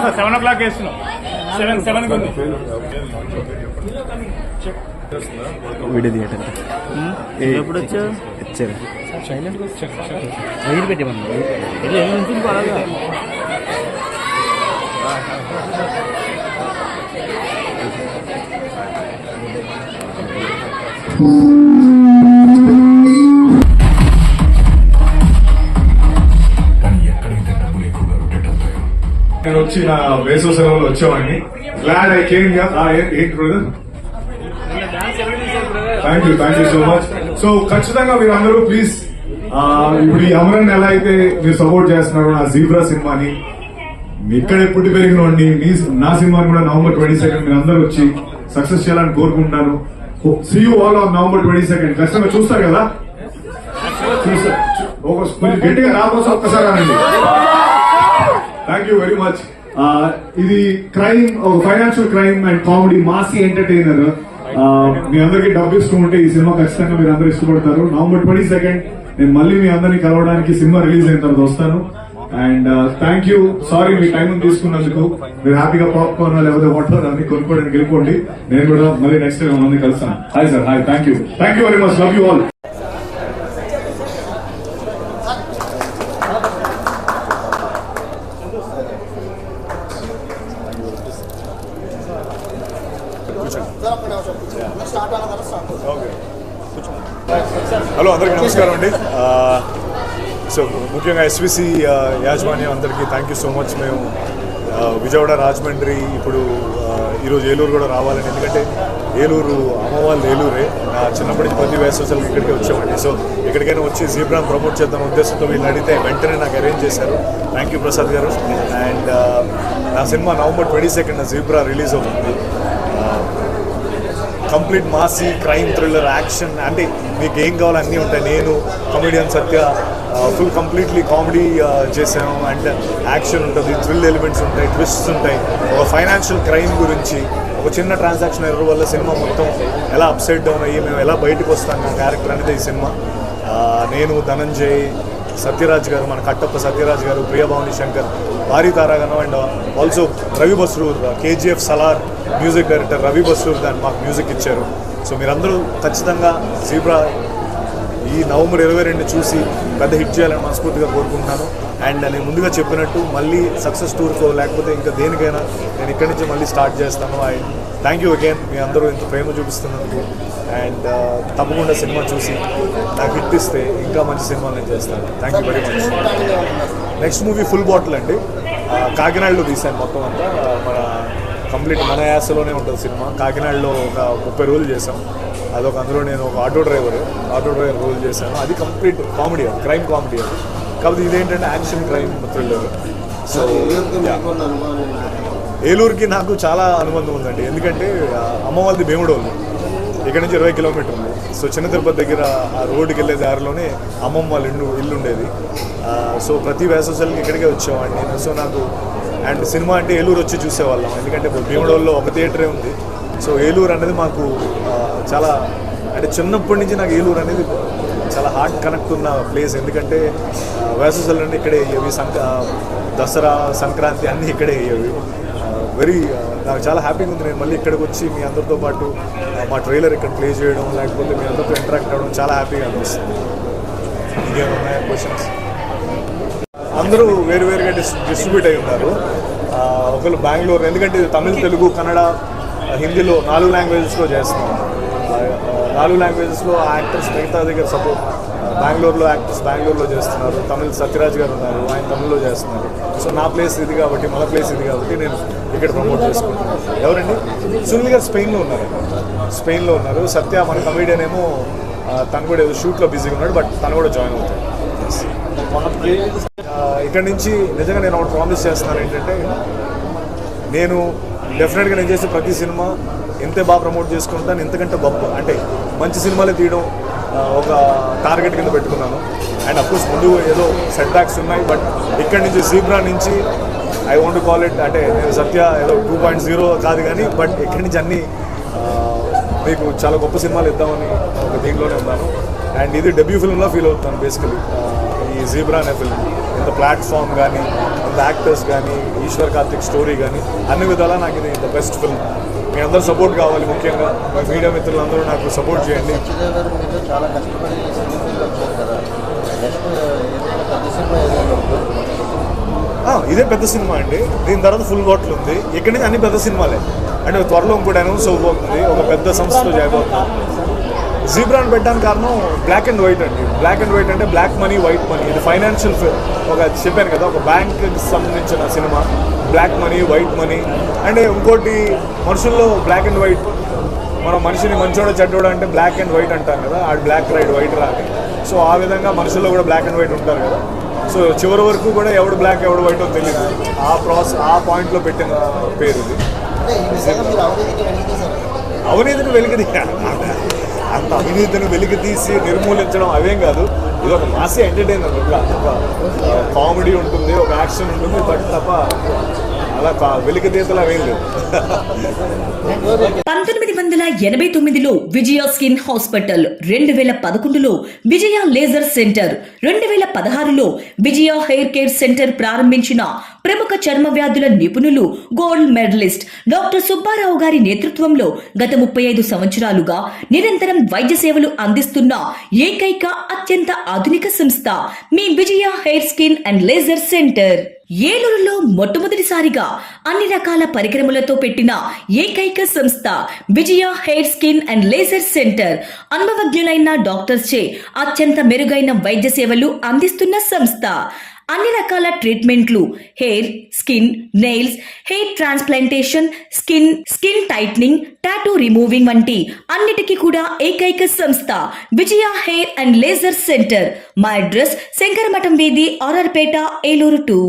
Sir 7 o'clock వేస్తున్నాం. 7 ఉంది. Video theatre ఎప్పుడు వచ్చావు? వచ్చారు వైర్ పెట్టేమన్నా ఉంటుంది అలాగా. నేను వచ్చి నా వేసవ సెలవులు వచ్చేవాడిని. Glad I came here. ఏంటి brother? Thank you so much. So ఖచ్చితంగా మీరు అందరూ ప్లీజ్ ఇప్పుడు ఈ అమరన్ ఎలా అయితే మీరు సపోర్ట్ చేస్తున్నారు నా జీబ్రా సినిమాని, ఇక్కడే పుట్టి పెరిగినోండి, నా సినిమాని కూడా November 22 మీరు అందరూ వచ్చి సక్సెస్ చేయాలని కోరుకుంటున్నాను. See you all on November 22. ఖచ్చితంగా చూస్తారు కదా? కొంచెం గట్టిగా రాబోసం ఒక్కసారి అనండి. Thank you very much. ఇది క్రైమ్, ఒక financial crime and comedy massy entertainer. మీ అందరికి డబ్బు ఇస్తూ ఉంటే ఈ సినిమా ఖచ్చితంగా మీరు అందరూ ఇష్టపడతారు. November 22 నేను మళ్ళీ మీ అందరినీ కలవడానికి సినిమా రిలీజ్ అయిన తర్వాత వస్తాను. And thank you. Sorry me time తీసుకున్నందుకు. మీరు హ్యాపీగా పాప్కార్న్ లేకపోతే వాటర్ అన్ని కొనుక్కోవడానికి వెళ్ళిపోండి. నేను కూడా మళ్ళీ నెక్స్ట్ టైం అందరినీ కలుస్తాను. Hi sir. Hi. Thank you very much. Love you all. Hello, అందరికీ నమస్కారం అండి. సో ముఖ్యంగా ఎస్విసి యాజమాన్యం అందరికీ థ్యాంక్ యూ సో మచ్. మేము విజయవాడ, రాజమండ్రి, ఇప్పుడు ఈరోజు ఏలూరు కూడా రావాలని, ఎందుకంటే ఏలూరు అమ్మవాళ్ళు ఏలూరే. నా చిన్నప్పటి నుంచి ప్రతి వేసవికి ఇక్కడికే వచ్చామండి. సో ఇక్కడికైనా వచ్చి జీబ్రాను ప్రమోట్ చేద్దాం ఉద్దేశంతో వీళ్ళు అడిగితే వెంటనే నాకు అరేంజ్ చేశారు. థ్యాంక్ యూ ప్రసాద్ గారు. అండ్ నా సినిమా November 22 జీబ్రా రిలీజ్ అవుతుంది. Complete Masih crime thriller action, అంటే మీకు ఏం కావాలో అన్నీ ఉంటాయి. నేను కమెడియన్ సత్య ఫుల్ కంప్లీట్లీ కామెడీ చేశాను. అండ్ యాక్షన్ ఉంటుంది, థ్రిల్ ఎలిమెంట్స్ ఉంటాయి, ట్విస్ట్స్ ఉంటాయి. ఒక ఫైనాన్షియల్ క్రైమ్ గురించి, ఒక చిన్న ట్రాన్సాక్షన్ ఎర్రర్ వల్ల సినిమా మొత్తం ఎలా అప్సైడ్ డౌన్ అయ్యి మేము ఎలా బయటకు వస్తాం నా క్యారెక్టర్ అనేది ఈ సినిమా. నేను, ధనంజయ్, సత్యరాజ్ గారు, మన కట్టప్ప సత్యరాజ్ గారు, ప్రియభావని శంకర్, భారీ తారాగణం, and also Ravi Basrur, KGF Salaar music director Ravi Basrur దాన్ని మాకు మ్యూజిక్ ఇచ్చారు. సో మీరందరూ ఖచ్చితంగా జీబ్రా ఈ November 22 చూసి పెద్ద హిట్ చేయాలని మనస్ఫూర్తిగా కోరుకుంటున్నాను. అండ్ నేను ముందుగా చెప్పినట్టు మళ్ళీ సక్సెస్ టూర్కో లేకపోతే ఇంకా దేనికైనా నేను ఇక్కడి నుంచి మళ్ళీ స్టార్ట్ చేస్తాను. థ్యాంక్ యూ అగైన్, మీ అందరూ ఇంత ప్రేమ చూపిస్తున్నందుకు. అండ్ తప్పకుండా సినిమా చూసి నాకు హిట్ ఇస్తే ఇంకా మంచి సినిమాలు నేను చేస్తాను. Thank you very much. Next movie full bottle అండి. కాకినాడలో తీశాను మొత్తం అంతా. మన కంప్లీట్ మన యాసలోనే ఉంటుంది సినిమా. కాకినాడలో ఒక 30 రోజులు చేశాం. అదొక అందులో నేను ఒక ఆటో డ్రైవర్ రోల్ చేశాను. అది కంప్లీట్ కామెడీ, క్రైమ్ కామెడీ అది. కాబట్టి ఇదేంటంటే యాక్షన్ క్రైమ్ థ్రిల్లర్. సో ఏలూరుకి నాకు చాలా అనుబంధం ఉందండి. ఎందుకంటే అమ్మ వాళ్ళది భీముడోళ్ళు, ఇక్కడ నుంచి 20 కిలోమీటర్లు. సో చిన్న తిరుపతి దగ్గర ఆ రోడ్డుకి వెళ్ళే దారిలోనే అమ్మమ్మ వాళ్ళ ఇల్లు ఉండేది. సో ప్రతి వేసవికి ఇక్కడికే వచ్చేవాడిని నేను. సో నాకు అండ్ సినిమా అంటే ఏలూరు వచ్చి చూసేవాళ్ళం, ఎందుకంటే భీముడోల్లో ఒక థియేటరే ఉంది. సో ఏలూరు అనేది మాకు చాలా, అంటే చిన్నప్పటి నుంచి నాకు ఏలూరు అనేది చాలా హార్ట్ కనెక్ట్ ఉన్న ప్లేస్. ఎందుకంటే వేసవిలో అంటే ఇక్కడే అయ్యేవి, దసరా, సంక్రాంతి అన్నీ ఇక్కడే అయ్యేవి. నాకు చాలా హ్యాపీగా ఉంది. నేను మళ్ళీ ఇక్కడికి వచ్చి మీ అందరితో పాటు మా ట్రైలర్ ఇక్కడ ప్లే చేయడం, లేకపోతే మీ అందరితో ఇంటరాక్ట్ అవ్వడం చాలా హ్యాపీగా అనిపిస్తుంది. ఇంకేమన్నాయా క్వశ్చన్స్? అందరూ వేరువేరుగా డిస్ట్రిబ్యూట్ అయి ఉన్నారు. ఒకళ్ళు బెంగళూరు, ఎందుకంటే తమిళ్, తెలుగు, కన్నడ, హిందీలో 4 లాంగ్వేజెస్లో చేస్తున్నాం. 4 లాంగ్వేజెస్లో యాక్టర్స్ మిగతా దగ్గర సపోర్ట్. బెంగళూరులో యాక్టర్స్ బెంగళూరులో చేస్తున్నారు. తమిళ్ సత్యరాజ్ గారు ఉన్నారు, ఆయన తమిళ్లో చేస్తున్నారు. సో నా ప్లేస్ ఇది కాబట్టి, మన ప్లేస్ ఇది కాబట్టి నేను ఇక్కడ ప్రమోట్ చేసుకుంటున్నాను. ఎవరండి? సునీల్ గారు స్పెయిన్లో ఉన్నారు. సత్య మన కమెడియన్ ఏమో తను కూడా ఏదో షూట్లో బిజీగా ఉన్నాడు, బట్ తను కూడా జాయిన్ అవుతాడు. ఇక్కడ నుంచి నిజంగా నేను ఒకటి ప్రామిస్ చేస్తున్నాను ఏంటంటే, నేను డెఫినెట్గా నేను చేసే ప్రతి సినిమా ఎంతే బాగా ప్రమోట్ చేసుకుంటాను, ఎంతకంటే గొప్ప అంటే మంచి సినిమాలే తీయడం ఒక టార్గెట్ కింద పెట్టుకున్నాను. అండ్ అఫ్కోర్స్ ముందు ఏదో సెట్ బ్యాక్స్ ఉన్నాయి, బట్ ఇక్కడి నుంచి జీబ్రా నుంచి I want to call it, అంటే నేను సత్య ఏదో 2.0 కాదు కానీ, బట్ ఇక్కడి నుంచి అన్నీ మీకు చాలా గొప్ప సినిమాలు ఇద్దామని ఒక దీంట్లోనే ఉన్నాను. అండ్ ఇది డెబ్యూ ఫిల్మ్లా ఫీల్ అవుతాను బేసికలీ, ఈ జీబ్రా అనే ఫిల్మ్. ద ప్లాట్ఫామ్ కానీ ద యాక్టర్స్ కానీ ఈశ్వర్ కార్తిక్ స్టోరీ కానీ అన్ని విధాలా నాకు ఇది ద బెస్ట్ ఫిల్మ్. మీ అందరూ సపోర్ట్ కావాలి, ముఖ్యంగా మీడియా మిత్రులందరూ నాకు సపోర్ట్ చేయండి. చాలా కష్టపడి వచ్చారు కదా, నెక్స్ట్ పెద్ద సినిమా ఇదే పెద్ద సినిమా అండి. దీని తర్వాత ఫుల్ బాటిల్ ఉంది. ఇక్కడి నుంచి అన్ని పెద్ద సినిమాలే. అంటే త్వరలో ఇంకోటి అనౌన్స్ అవబోతుంది, ఒక పెద్ద సంస్థతో చేయబోతున్నాం. జీబ్రాన్ పెట్టడానికి కారణం బ్లాక్ అండ్ వైట్ అండి. బ్లాక్ అండ్ వైట్ అంటే బ్లాక్ మనీ, వైట్ మనీ. ఇది ఫైనాన్షియల్ ఒక చెప్పాను కదా, ఒక బ్యాంక్కి సంబంధించిన cinema. Black money, white money అంటే ఇంకోటి మనుషుల్లో బ్లాక్ అండ్ వైట్. మనం మనిషిని మంచోడ చెడ్డోడ అంటే బ్లాక్ అండ్ వైట్ అంటాం కదా, ఆ బ్లాక్ రైట్ వైట్ రాని. సో ఆ విధంగా మనుషుల్లో కూడా బ్లాక్ అండ్ వైట్ ఉంటారు కదా. సో చివరి వరకు కూడా ఎవడు బ్లాక్ ఎవడు వైటో తెలియదు. ఆ పాయింట్లో పెట్టిన పేరు ఇది. అవినీతిని వెలికి అంత అవినీతిని వెలికి తీసి నిర్మూలించడం అవేం కాదు. ఇది ఒక మాసి ఎంటర్టైనర్. ఒక కామెడీ ఉంటుంది, ఒక యాక్షన్ ఉంటుంది, బట్ తప్ప అలా వెలికి తీతలు అవేం లేవు. 1989లో విజయ స్కిన్ హాస్పిటల్, 2011లో విజయ లేజర్ సెంటర్, 2016లో విజయ హెయిర్ కేర్ సెంటర్ ప్రారంభించిన ప్రముఖ చర్మ వ్యాధుల నిపుణులు, గోల్డ్ మెడలిస్ట్ డాక్టర్ సుబ్బారావు గారి నేతృత్వంలో గత 35 సంవత్సరాలుగా నిరంతరం వైద్య సేవలు అందిస్తున్న ఏకైక అత్యంత ఆధునిక సంస్థ మీ Vijaya hair skin and laser centre. ఏలూరులో మొట్టమొదటిసారిగా అన్ని రకాల పరికరములతో పెట్టిన ఏకైక సంస్థ Vijaya hair skin and laser centre. అనుభవజ్ఞులైన డాక్టర్స్ చే అత్యంత మెరుగైన వైద్య సేవలు అందిస్తున్న సంస్థ. అన్ని రకాల ట్రీట్మెంట్లు, hair, skin, nails, hair transplantation, skin tightening, tattoo removing వంటి అన్నిటికీ కూడా ఏకైక సంస్థ Vijaya hair and laser centre. మా అడ్రస్ శంకరమఠం వీధి, ఆర్ఆర్పేట, ఏలూరు 2.